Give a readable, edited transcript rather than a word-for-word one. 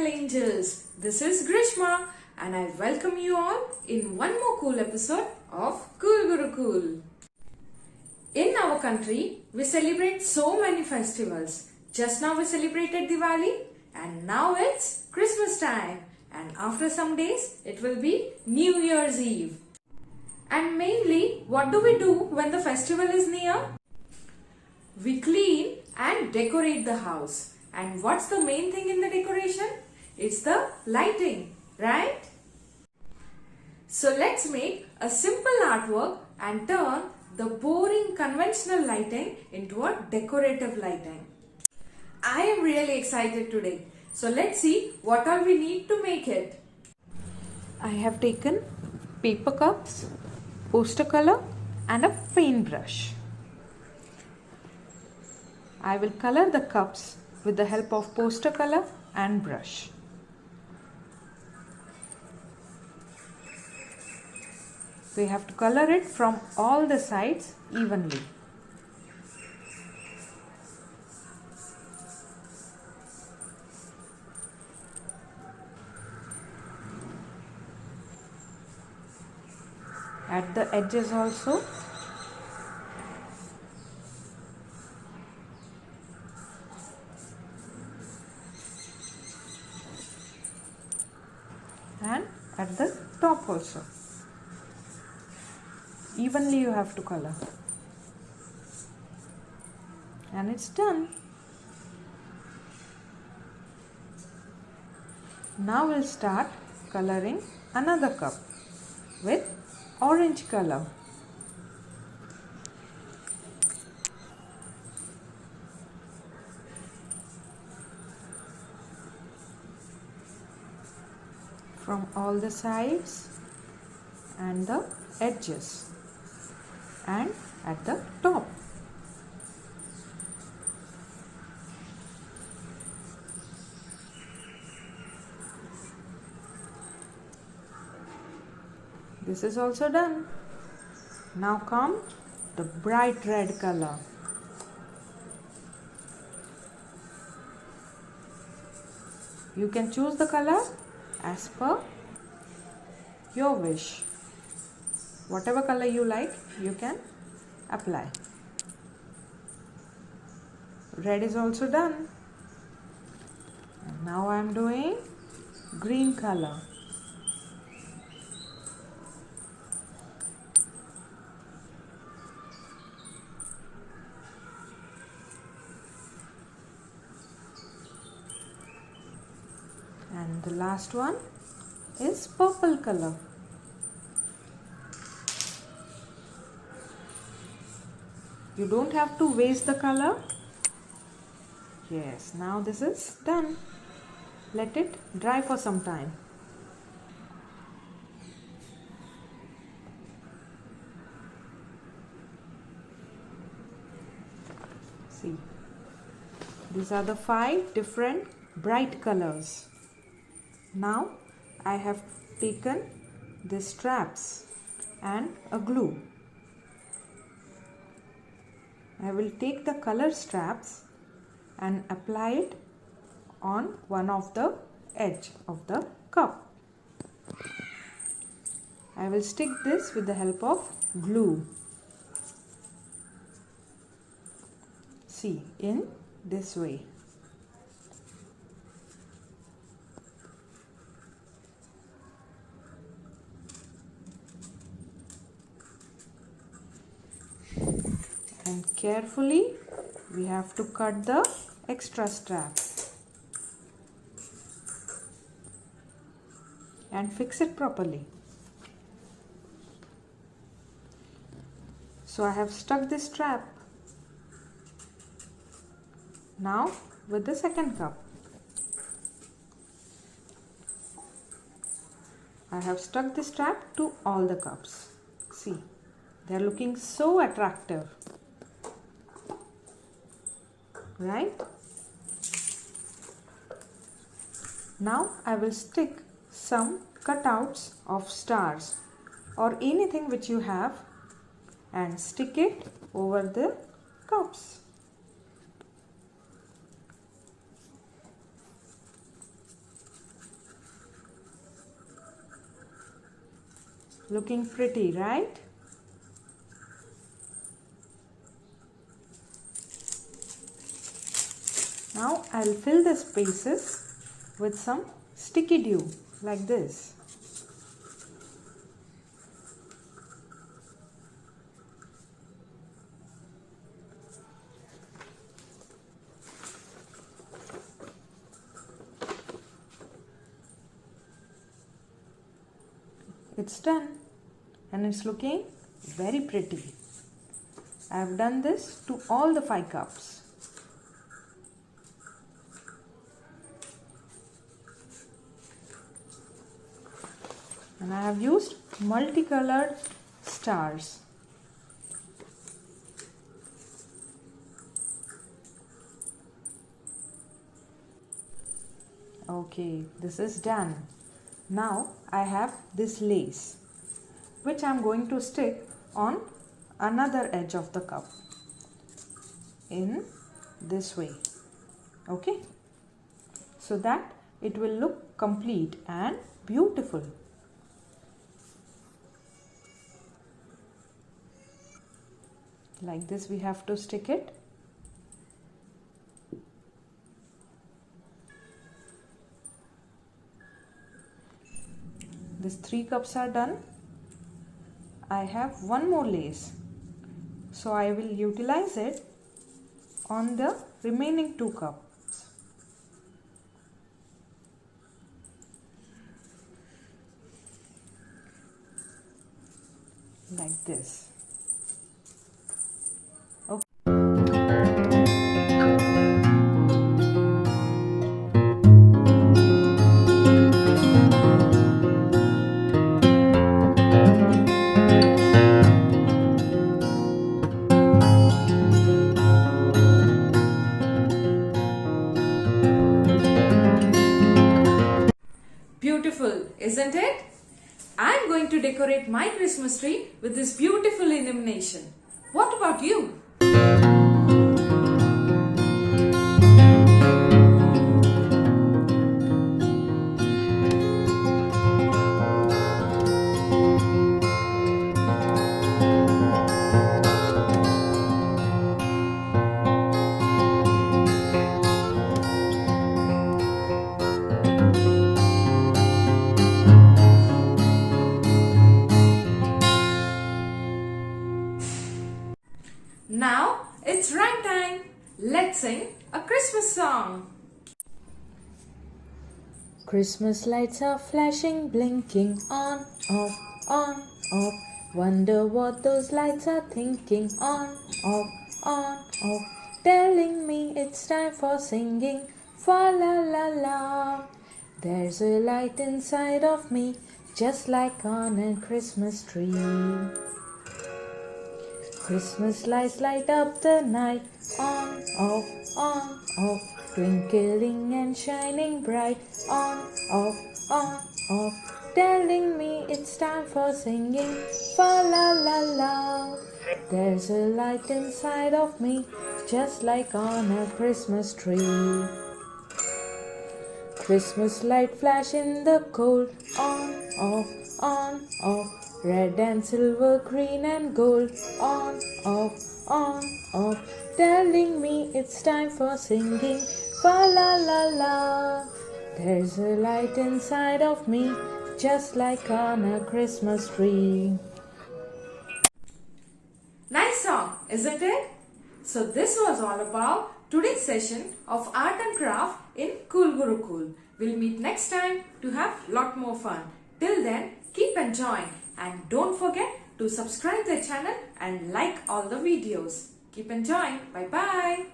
little angels. This is Grishma and I welcome you all in one more cool episode of Cool Guru Cool. In our country, we celebrate so many festivals. Just now we celebrated Diwali and now it's Christmas time. And after some days, it will be New Year's Eve. And mainly, what do we do when the festival is near? We clean and decorate the house. And what's the main thing in the decoration? It's the lighting, right? So let's make a simple artwork and turn the boring conventional lighting into a decorative lighting. I am really excited today. So let's see what all we need to make it. I have taken paper cups, poster color and a paintbrush. I will color the cups with the help of poster color and brush. We have to color it from all the sides evenly. At the edges also. And at the top also. Evenly you have to color. And it's done. Now we'll start coloring another cup with orange color. From all the sides and the edges and at the top. This is also done. Now come the bright red color. You can choose the color as per your wish. Whatever color you like, you can apply. Red is also done. And now I am doing green color. And the last one is purple color. You don't have to waste the color. Yes, now this is done. Let it dry for some time. See, these are the 5 different bright colors. Now I have taken these straps and a glue. I will take the color straps and apply it on one of the edge of the cup. I will stick this with the help of glue. See, in this way. And carefully we have to cut the extra strap and fix it properly. So I have stuck this strap. Now with the second cup, I have stuck the strap to all the cups. See, they are looking so attractive. Right? Now I will stick some cutouts of stars or anything which you have and stick it over the cups. Looking pretty, right? Now I'll fill the spaces with some sticky dew like this. It's done and it's looking very pretty. I've done this to all the 5 cups. And I have used multicolored stars. Okay, this is done. Now I have this lace which I am going to stick on another edge of the cup in this way. Okay, so that it will look complete and beautiful. Like this we have to stick it. These 3 cups are done. I have one more lace, so I will utilize it on the remaining 2 cups. Like this. Beautiful, isn't it? I'm going to decorate my Christmas tree with this beautiful illumination. What about you? Now it's rhyme time. Let's sing a Christmas song. Christmas lights are flashing, blinking on, off, on, off. Wonder what those lights are thinking. On, off, telling me it's time for singing. Fa la la la. There's a light inside of me, just like on a Christmas tree. Christmas lights light up the night. On, off, twinkling and shining bright. On, off, telling me it's time for singing. Fa la la la. There's a light inside of me, just like on a Christmas tree. Christmas light flash in the cold. On, off, red and silver, green and gold. On, off, telling me it's time for singing. Fa la la la. There's a light inside of me, just like on a Christmas tree. Nice song, isn't it? So this was all about today's session of art and craft in Cool Guru Cool. We'll meet next time to have lot more fun. Till then, keep enjoying and don't forget to subscribe the channel and like all the videos. Keep enjoying. Bye bye.